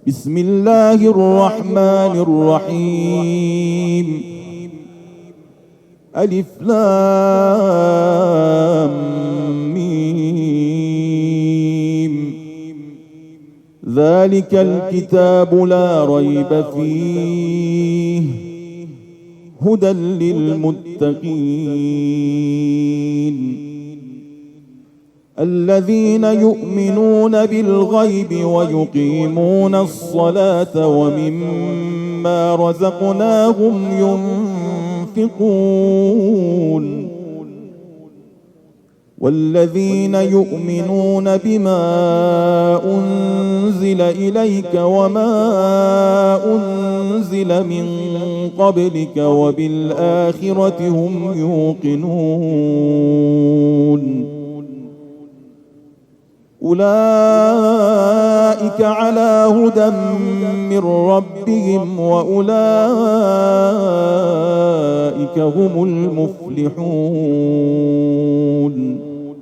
بسم الله الرحمن الرحيم. ألف لام ميم. ذلك الكتاب لا ريب فيه هدى للمتقين الذين يؤمنون بالغيب ويقيمون الصلاة ومما رزقناهم ينفقون والذين يؤمنون بما أنزل إليك وما أنزل من قبلك وبالآخرة هم يوقنون أولئك على هدى من ربهم وأولئك هم المفلحون.